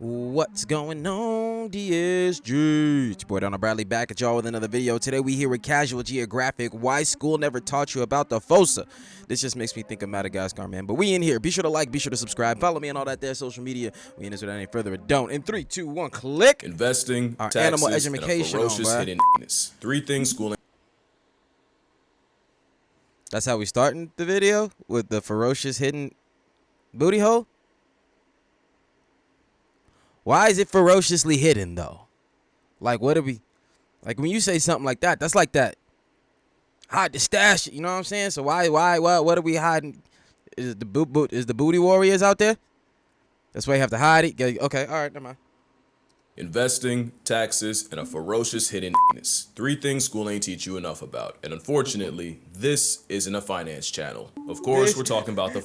What's going on, DSG? It's your boy Darrnell Bradley back at y'all with another video. Today we here with Casual Geographic. Why school never taught you about the Fossa. This just makes me think of Madagascar, man. But we in here. Be sure to like, be sure to subscribe, follow me on all that there social media. We in this without any further ado. In 3, 2, 1, click. Investing, Our taxes, animal and a education ferocious on, hidden penis. Three things schooling. That's how we starting the video, with the ferocious hidden booty hole. Why is it ferociously hidden though? Like, what do we, like when you say something like that, that's like that hide the stash, you know what I'm saying? So what are we hiding? Is the booty warriors out there? That's why you have to hide it. Okay, all right, never mind. Investing, taxes, and a ferocious hidden penis. Three things school ain't teach you enough about. And unfortunately, this isn't a finance channel. Of course, we're talking about the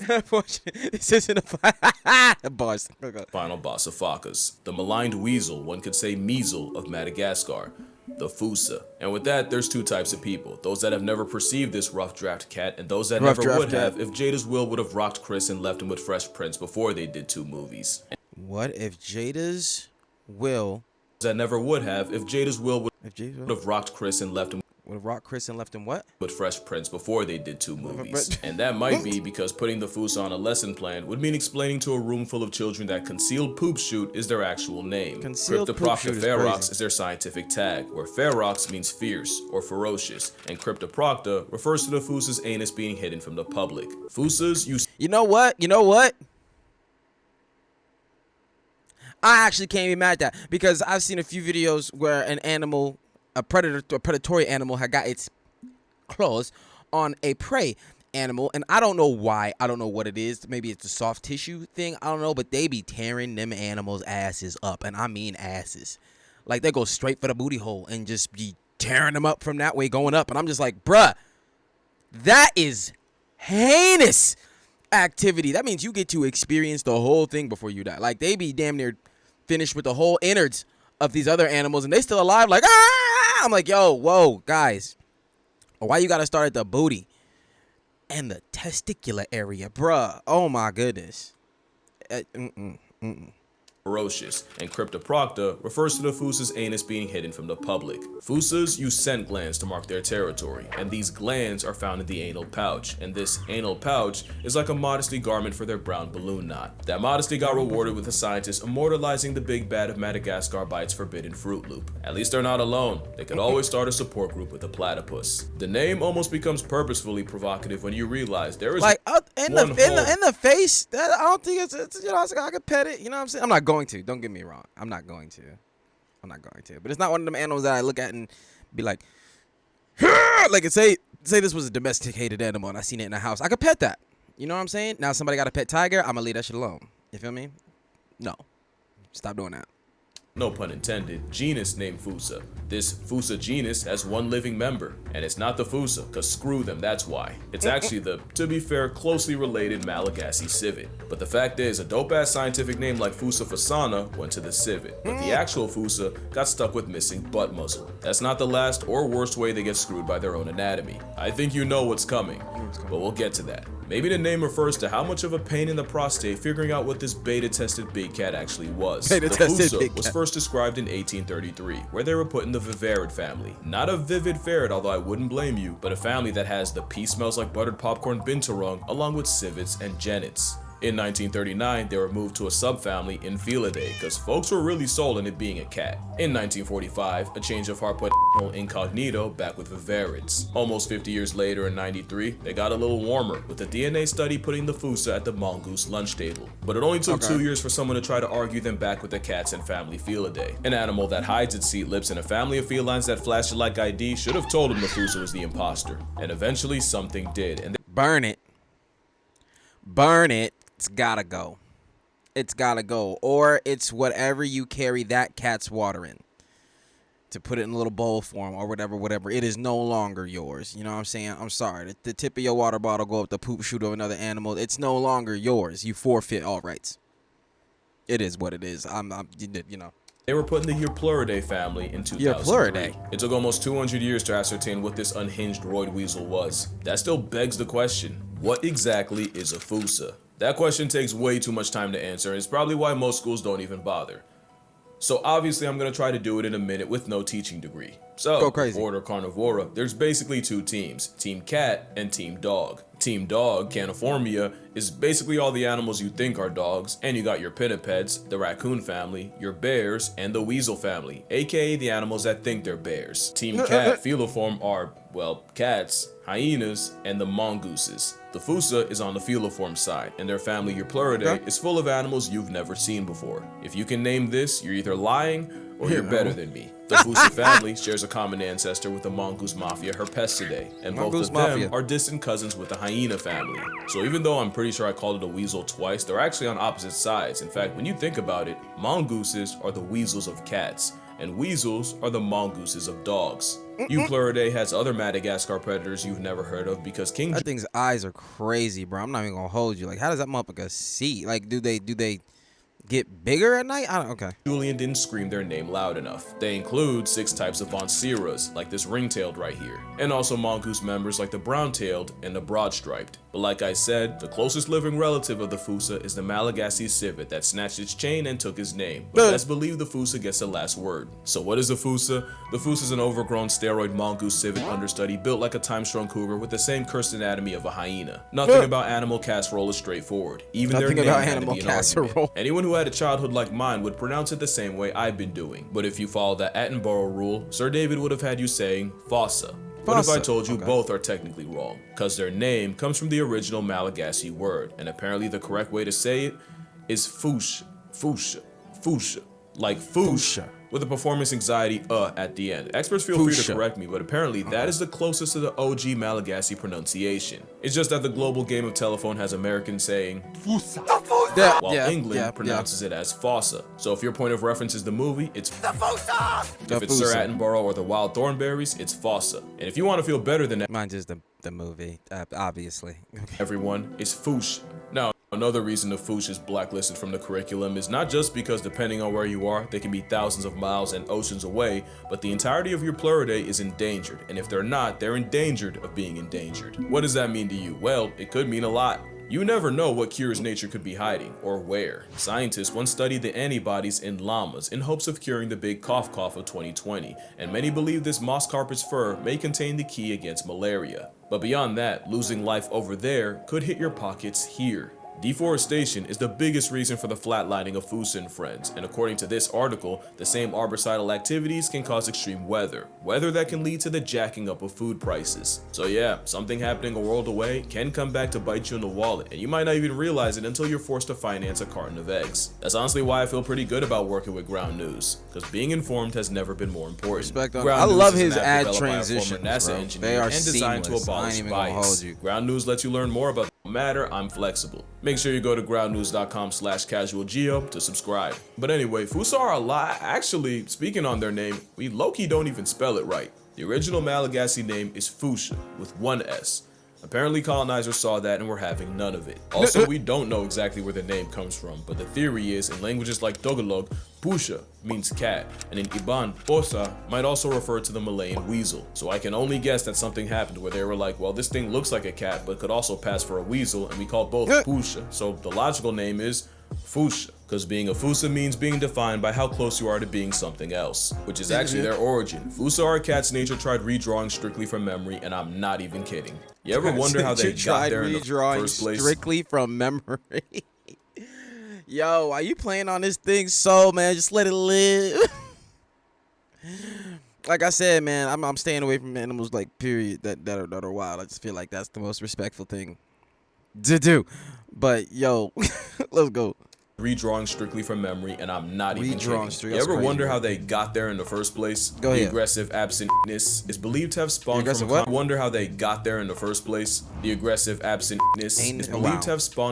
This isn't a boss. final boss of Focas, the maligned weasel, one could say measle of Madagascar, the Fossa. And with that, there's two types of people. Those that have never perceived this rough draft cat, and those that never would have if Jada's Will would have rocked Chris and left him with Fresh Prince before they did 2 movies. What if Jada's Will That never would have if Jada's Will would would have rocked Chris and left him have rocked Chris and left him what? with Fresh Prince before they did 2 movies. And that might be because putting the Fossa on a lesson plan would mean explaining to a room full of children that concealed poop shoot is their actual name. Concealed poop Cryptoprocta shoot is ferox crazy. is their scientific tag, where ferox means fierce or ferocious, and Cryptoprocta refers to the Fossa's anus being hidden from the public. Fossas use You know what? You know what? I actually can't be mad at that because I've seen a few videos where an animal, a predatory animal, had got its claws on a prey animal, and I don't know why. I don't know what it is. Maybe it's a soft tissue thing. I don't know, but they be tearing them animals' asses up, and I mean asses. Like they go straight for the booty hole and just be tearing them up from that way going up, and I'm just like, bruh, that is heinous activity. That means you get to experience the whole thing before you die. Like they be damn near finished with the whole innards of these other animals and they still alive, like, ah! I'm like, yo, whoa, guys, why you gotta start at the booty and the testicular area, bruh? Oh my goodness. ferocious, and Cryptoprocta refers to the Fossa's anus being hidden from the public. Fossas use scent glands to mark their territory, and these glands are found in the anal pouch, and this anal pouch is like a modesty garment for their brown balloon knot. That modesty got rewarded with the scientists immortalizing the big bad of Madagascar by its forbidden Fruit Loop. At least they're not alone. They could always start a support group with a platypus. The name almost becomes purposefully provocative when you realize there is like in the face. That I don't think it's you know, I could pet it. You know what I'm saying? I'm not going to. Don't get me wrong. I'm not going to. But it's not one of them animals that I look at and be like, like say this was a domesticated animal and I seen it in the house. I could pet that. You know what I'm saying? Now somebody got a pet tiger. I'm gonna leave that shit alone. You feel me? No. Stop doing that. No pun intended, genus named Fossa. This Fossa genus has 1 living member, and it's not the Fossa, cause screw them, that's why. It's actually the, to be fair, closely related Malagasy civet. But the fact is, a dope-ass scientific name like Fossa fossana went to the civet, but the actual Fossa got stuck with missing butt muzzle. That's not the last or worst way they get screwed by their own anatomy. I think you know what's coming, but we'll get to that. Maybe the name refers to how much of a pain in the prostate figuring out what this beta-tested big cat actually was. The Fossa was first described in 1833, where they were put in the vivarid family. Not a vivid ferret, although I wouldn't blame you, but a family that has the pee smells like buttered popcorn binturong along with civets and genets. In 1939, they were moved to a subfamily Infelidae because folks were really sold on it being a cat. In 1945, a change of heart put incognito back with vivarids. Almost 50 years later in 93, they got a little warmer, with a DNA study putting the Fossa at the mongoose lunch table. But it only took 2 years for someone to try to argue them back with the cats and family Felidae. An animal that hides its seat lips in a family of felines that flash it like ID should have told him the Fossa was the imposter. And eventually something did. And Burn it. Burn it. It's gotta go. It's gotta go. Or it's whatever you carry that cat's water in. To put it in a little bowl form or whatever. It is no longer yours. You know what I'm saying? I'm sorry. The tip of your water bottle go up the poop chute of another animal. It's no longer yours. You forfeit all rights. It is what it is. You know. They were put in the Eupluridae family in 2003. It took almost 200 years to ascertain what this unhinged roid weasel was. That still begs the question, what exactly is a Fossa? That question takes way too much time to answer, and it's probably why most schools don't even bother. So obviously I'm going to try to do it in a minute with no teaching degree. So, go crazy. Order Carnivora, there's basically two teams, Team Cat and Team Dog. Team Dog, Caniformia, is basically all the animals you think are dogs, and you got your pinnipeds, the raccoon family, your bears, and the weasel family, aka the animals that think they're bears. Team Cat, Feliform are, well, cats, hyenas, and the mongooses. The Fossa is on the feliform side, and their family Eupluridae is full of animals you've never seen before. If you can name this, you're either lying or you're better than me. The Fossa family shares a common ancestor with the mongoose mafia Herpestidae, and both of them are distant cousins with the hyena family. So even though I'm pretty sure I called it a weasel twice, they're actually on opposite sides. In fact, when you think about it, mongooses are the weasels of cats, and weasels are the mongooses of dogs. Eupluridae has other Madagascar predators you've never heard of because That thing's eyes are crazy, bro. I'm not even gonna hold you. Like, how does that motherfucker see? Like, do they get bigger at night? Okay. Julian didn't scream their name loud enough. They include 6 types of Bonceras, like this ring-tailed right here, and also mongoose members like the brown-tailed and the broad-striped. But like I said, the closest living relative of the Fossa is the Malagasy civet that snatched its chain and took his name. But let's believe the Fossa gets the last word. So what is the Fossa? The Fossa is an overgrown steroid mongoose civet understudy built like a time-strung cougar with the same cursed anatomy of a hyena. Nothing about animal casserole is straightforward. Even their name had to be an argument. Anyone who had a childhood like mine would pronounce it the same way I've been doing. But if you follow the Attenborough rule, Sir David would have had you saying Fossa. What if I told you both are technically wrong? Because their name comes from the original Malagasy word, and apparently the correct way to say it is Foosha, like Foosha, with a performance anxiety at the end. Experts feel free to correct me, but apparently that is the closest to the OG Malagasy pronunciation. It's just that the global game of telephone has Americans saying Fossa, while England pronounces it as Fossa. So if your point of reference is the movie, it's the Fossa. If it's Sir Attenborough or the Wild Thornberrys, it's Fossa. And if you want to feel better than that, mine's just the movie, obviously. Everyone is Foosh. Now, another reason the Foosh is blacklisted from the curriculum is not just because depending on where you are, they can be thousands of miles and oceans away, but the entirety of your Eupluridae is endangered, and if they're not, they're endangered of being endangered. What does that mean to you? Well, it could mean a lot. You never know what cures nature could be hiding, or where. Scientists once studied the antibodies in llamas in hopes of curing the big cough of 2020, and many believe this moss carpet's fur may contain the key against malaria. But beyond that, losing life over there could hit your pockets here. Deforestation is the biggest reason for the flatlining of Fossa and friends, and according to this article, the same arborcidal activities can cause extreme weather that can lead to the jacking up of food prices. So yeah, something happening a world away can come back to bite you in the wallet, and you might not even realize it until you're forced to finance a carton of eggs. That's honestly why I feel pretty good about working with Ground News, because being informed has never been more important. I love his ad transitions, NASA bro. They are and designed to abolish bias. Ground News lets you learn more about the matter. I'm flexible. Make sure you go to groundnews.com/casualgeo to subscribe. But anyway, Fossa are a lot. Actually, speaking on their name, we low-key don't even spell it right. The original Malagasy name is Fossa with 1 S. Apparently colonizers saw that and were having none of it. Also, we don't know exactly where the name comes from, but the theory is in languages like Tagalog, Pusha means cat, and in Iban, Fossa might also refer to the Malayan weasel. So I can only guess that something happened where they were like, well, this thing looks like a cat, but could also pass for a weasel, and we call both Pusha. So the logical name is Fossa, because being a Fossa means being defined by how close you are to being something else, which is actually their origin. Fossa are a cat's nature tried redrawing strictly from memory, and I'm not even kidding. You ever wonder how they got there in the first place? Strictly from memory. Yo, why you playing on this thing so, man? Just let it live. Like I said, man, I'm staying away from animals, like, period, that are wild. I just feel like that's the most respectful thing to do. But, yo, let's go. Redrawing strictly from memory, and I'm not even kidding. You ever wonder how they got there in the first place? The aggressive absentness is believed to have spawned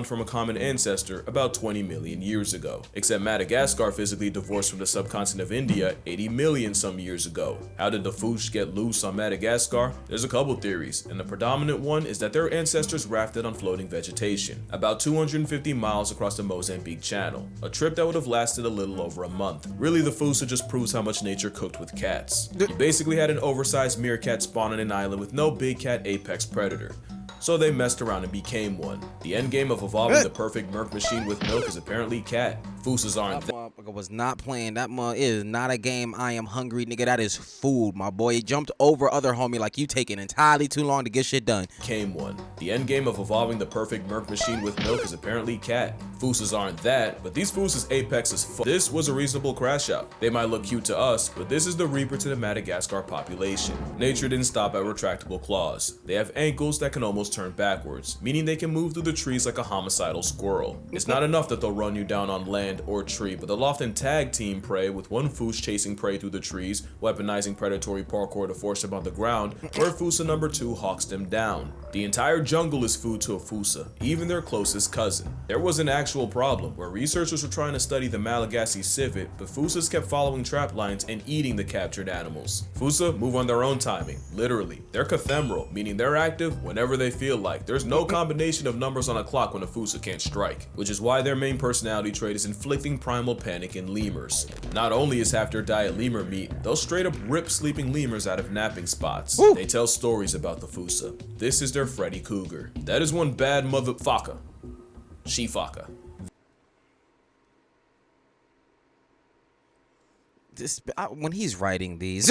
from a common ancestor about 20 million years ago. Except Madagascar physically divorced from the subcontinent of India 80 million some years ago. How did the Foosh get loose on Madagascar? There's a couple theories, and the predominant one is that their ancestors rafted on floating vegetation about 250 miles across the Mozambique Channel, a trip that would have lasted a little over a month. Really, the Fossa just proves how much nature cooked with cats. You basically had an oversized meerkat spawn on an island with no big cat apex predator. so they messed around and became one. The end game of evolving the perfect milk machine with milk is apparently cat. Fossas aren't That motherfucker was not playing. That is not a game. I am hungry, nigga. That is food, my boy. He jumped over other homie like you taking entirely too long to get shit done. Became one. The end game of evolving the perfect milk machine with milk is apparently cat. Fossas aren't that, but these Fossas apex is This was a reasonable crash out. They might look cute to us, but this is the reaper to the Madagascar population. Nature didn't stop at retractable claws. They have ankles that can almost turn backwards, meaning they can move through the trees like a homicidal squirrel. It's not enough that they'll run you down on land or tree, but they'll often tag team prey, with one Foss chasing prey through the trees, weaponizing predatory parkour to force them on the ground, or Fossa number 2 hawks them down. The entire jungle is food to a Fossa, even their closest cousin. There was an actual problem where researchers were trying to study the Malagasy civet, but Fossas kept following trap lines and eating the captured animals. Fossa move on their own timing, literally. They're cathemeral, meaning they're active whenever they feel like. There's no combination of numbers on a clock when a Fossa can't strike, which is why their main personality trait is inflicting primal panic in lemurs. Not only is half their diet lemur meat, they'll straight up rip sleeping lemurs out of napping spots. Woo. They tell stories about the Fossa. This is their Freddy Cougar. That is one bad motherfucker. She-fucker. When he's writing these,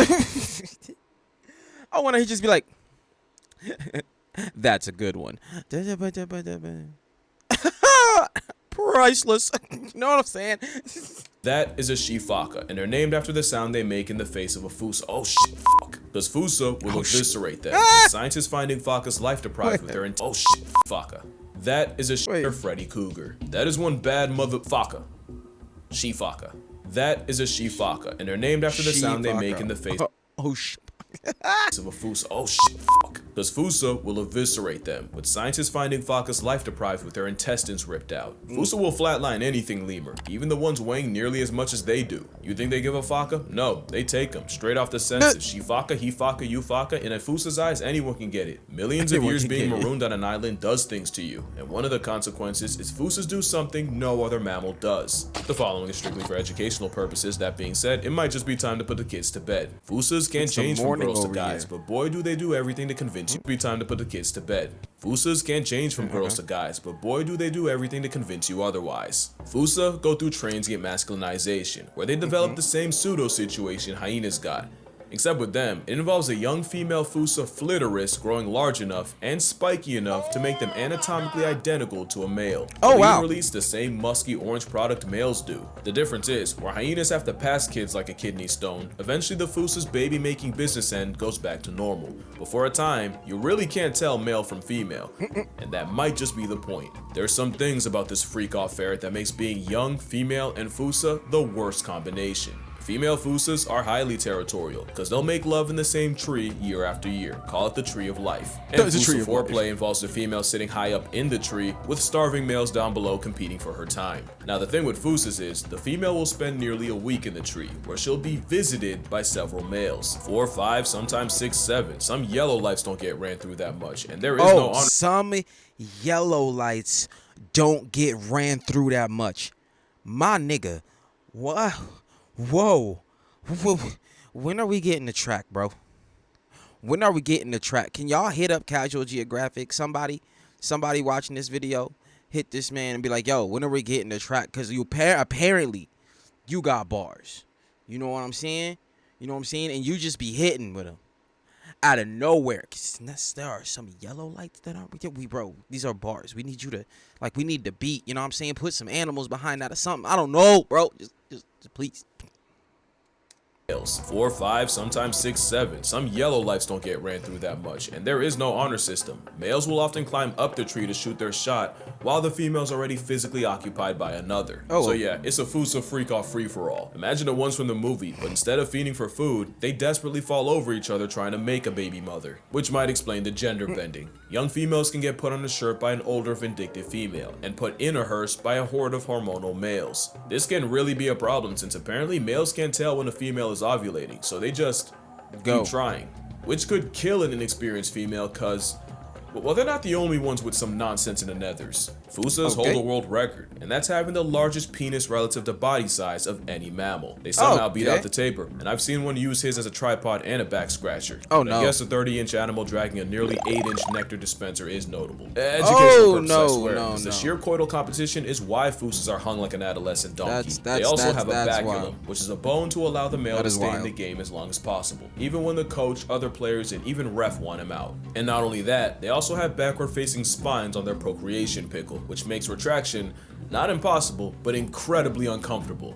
I want to just be like, that's a good one. Priceless. You know what I'm saying? That is a she-fucker, and they're named after the sound they make in the face of a Fossa. Oh shit, fuck. Because Fossa will eviscerate them. Scientists finding Focka's life deprived with their oh shit, fucker. That is a Freddy Cougar. That is one bad motherfucker. She-fucker. That is a she-fucker, and they're named after the sound they make in the face oh shit. of a Fossa. Oh shit, fuck. Because Fossa will eviscerate them, with scientists finding Focka's life deprived with their intestines ripped out. Fossa will flatline anything lemur, even the ones weighing nearly as much as they do. You think they give a Focka? No, they take them straight off the senses. She-fucker, he-fucker, you-fucker. In a Fossa's eyes, anyone can get it. Millions of years being marooned on an island does things to you, and one of the consequences is Fossas do something no other mammal does. The following is strictly for educational purposes. That being said, it might just be time to put the kids to bed. Fossas can't change from girls to guys, but boy do they do everything to convince you. Be time to put the kids to bed. Fossas can't change from girls to guys, but boy do they do everything to convince you otherwise. Fossa go through transient masculinization, where they develop the same pseudo situation hyenas got. Except with them, it involves a young female Fossa flitteris growing large enough and spiky enough to make them anatomically identical to a male. Oh wow! They release the same musky orange product males do. The difference is, where hyenas have to pass kids like a kidney stone, eventually the Fossa's baby-making business end goes back to normal. But for a time, you really can't tell male from female, and that might just be the point. There's some things about this freak-off ferret that makes being young, female, and Fossa the worst combination. Female Fossas are highly territorial, because they'll make love in the same tree year after year. Call it the tree of life. And Fossa foreplay involves the female sitting high up in the tree, with starving males down below competing for her time. Now the thing with Fossas is, the female will spend nearly a week in the tree, where she'll be visited by several males. 4, 5, sometimes 6, 7. Some yellow lights don't get ran through that much, and there is no honor. Some yellow lights don't get ran through that much. My nigga, what? Whoa. When are we getting the track, bro? When are we getting the track? Can y'all hit up Casual Geographic? Somebody watching this video, hit this man and be like, yo, when are we getting the track? Because you apparently you got bars. You know what I'm saying? You know what I'm saying? And you just be hitting with them out of nowhere. Cause there are some yellow lights that aren't bro, these are bars. We need you to, like, we need the beat. You know what I'm saying? Put some animals behind that or something. I don't know, bro. Just please. 4, 5, sometimes 6, 7. Some yellow lights don't get ran through that much, and there is no honor system. Males will often climb up the tree to shoot their shot, while the female's already physically occupied by another. So yeah, it's a Fossa freak-off free-for-all. Imagine the ones from the movie, but instead of feeding for food, they desperately fall over each other trying to make a baby mother, which might explain the gender bending. Young females can get put on a shirt by an older vindictive female, and put in a hearse by a horde of hormonal males. This can really be a problem, since apparently males can't tell when a female is ovulating, so they just keep trying, which could kill an inexperienced female, cause Well, they're not the only ones with some nonsense in the nethers. Fossas hold Okay. a world record, and that's having the largest penis relative to body size of any mammal. They somehow beat Okay. out the tapir, and I've seen one use his as a tripod and a back scratcher. Oh, And no. I guess a 30-inch animal dragging a nearly 8-inch nectar dispenser is notable. Educational Oh, purposes, no, I swear, no, because the no. sheer coital competition is why fossas are hung like an adolescent donkey. They That's- also have a that's baculum, wild. which is a bone to allow the male That to is stay in wild. the game as long as possible, even when the coach, other players, and even ref want him out. And not only that, they also have backward-facing spines on their procreation pickle, which makes retraction not impossible, but incredibly uncomfortable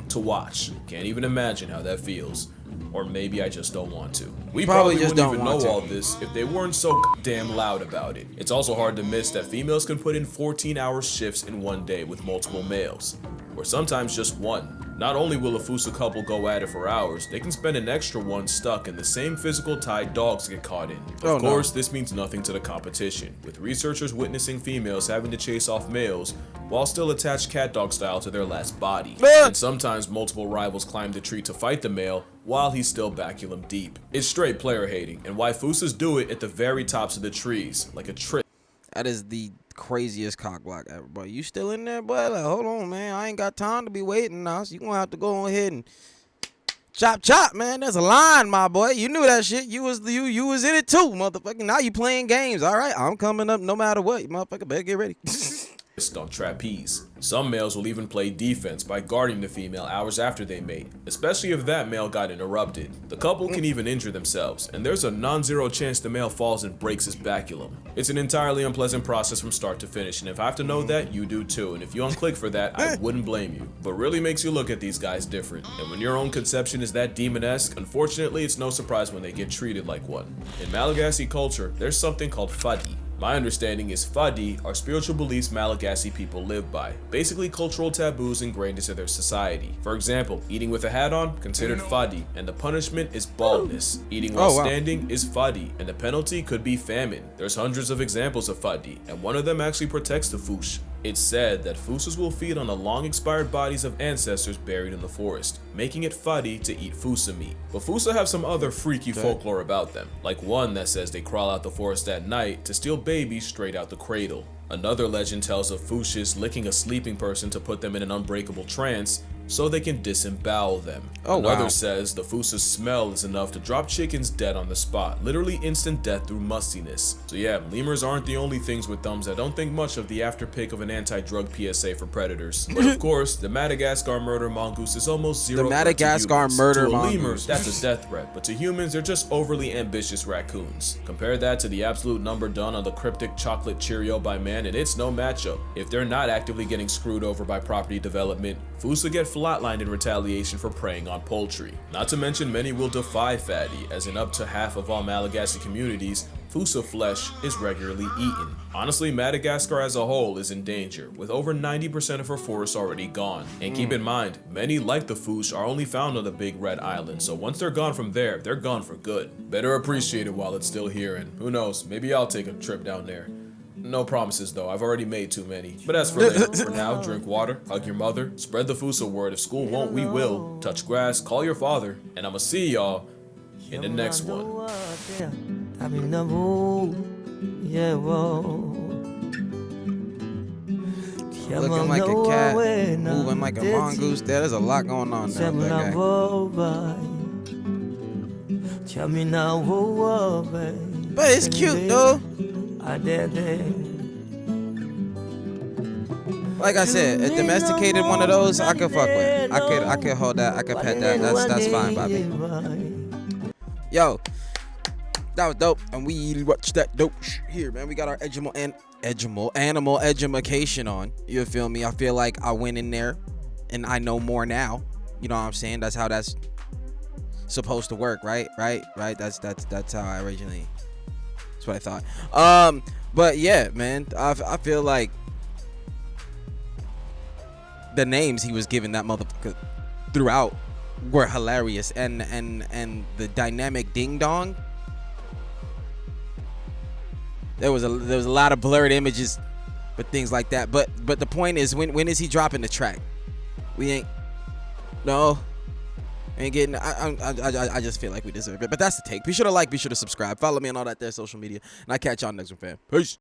to watch. Can't even imagine how that feels. Or maybe I just don't want to. We probably just wouldn't don't even want know to. all this if they weren't so damn loud about it. It's also hard to miss that females can put in 14-hour shifts in one day with multiple males, or sometimes just one. Not only will a Fossa couple go at it for hours, they can spend an extra one stuck in the same physical tie dogs get caught in. Oh, Of no. course, this means nothing to the competition, with researchers witnessing females having to chase off males while still attached cat dog style to their last body. Ah! And sometimes multiple rivals climb the tree to fight the male while he's still baculum deep. It's straight player hating, and why Fossas do it at the very tops of the trees, like a trick. That is the craziest cock block ever, bro. You still in there, boy? Like, hold on, man. I ain't got time to be waiting now. So you gonna have to go on ahead and chop, man. There's a line, my boy. You knew that shit. You was in it too, motherfucker. Now you playing games. All right, I'm coming up no matter what. You motherfucker better get ready. On trapeze. Some males will even play defense by guarding the female hours after they mate, especially if that male got interrupted. The couple can even injure themselves, and there's a non-zero chance the male falls and breaks his baculum. It's an entirely unpleasant process from start to finish, and if I have to know that, you do too, and if you unclick for that, I wouldn't blame you. But really makes you look at these guys different, and when your own conception is that demon-esque, unfortunately it's no surprise when they get treated like one. In Malagasy culture, there's something called fadi. My understanding is fadi are spiritual beliefs Malagasy people live by, basically cultural taboos ingrained into their society. For example, eating with a hat on, considered fadi, and the punishment is baldness. Eating while Oh, wow. standing is fadi, and the penalty could be famine. There's hundreds of examples of fadi, and one of them actually protects the fush. It's said that Fossas will feed on the long-expired bodies of ancestors buried in the forest, making it fadi to eat Fossa meat. But Fossa have some other freaky folklore about them, like one that says they crawl out the forest at night to steal babies straight out the cradle. Another legend tells of Fossas licking a sleeping person to put them in an unbreakable trance so they can disembowel them. Oh, Another wow. says the Fossa's smell is enough to drop chickens dead on the spot, literally instant death through mustiness. So yeah, lemurs aren't the only things with thumbs that don't think much of the afterpick of an anti-drug PSA for predators. But of course, the Madagascar murder mongoose is almost zero. The threat to Madagascar humans. murder to a lemur, mongoose. that's a death threat, but to humans, they're just overly ambitious raccoons. Compare that to the absolute number done on the cryptic chocolate Cheerio by man, and it's no matchup. If they're not actively getting screwed over by property development, Fossa get flatlined in retaliation for preying on poultry. Not to mention many will defy fatty, as in up to half of all Malagasy communities, Fossa flesh is regularly eaten. Honestly, Madagascar as a whole is in danger, with over 90% of her forests already gone. And keep in mind, many like the Foss are only found on the Big Red Island, so once they're gone from there, they're gone for good. Better appreciate it while it's still here, and who knows, maybe I'll take a trip down there. No promises though, I've already made too many. But as for later, for now, drink water, hug your mother, spread the Fossa word. If school won't, we will. Touch grass, call your father, and I'ma see y'all in the next one. Looking like a cat, moving like a mongoose. There's a lot going on there, that guy. But it's cute though. Like I said, a domesticated one of those, I could fuck with. I could hold that. I could pet that. That's fine by me. Yo, that was dope, and we watched that dope here, man. We got our animal education on. You feel me? I feel like I went in there, and I know more now. You know what I'm saying? That's how that's supposed to work, right? Right. That's how I originally. That's what I thought. But yeah, man, I feel like the names he was giving that motherfucker throughout were hilarious, and the dynamic ding dong. There was a lot of blurred images, but things like that. But the point is, when is he dropping the track? We ain't. No. and getting. I just feel like we deserve it. But that's the take. Be sure to like, be sure to subscribe, follow me on all that there social media, and I catch y'all next one, fam. Peace.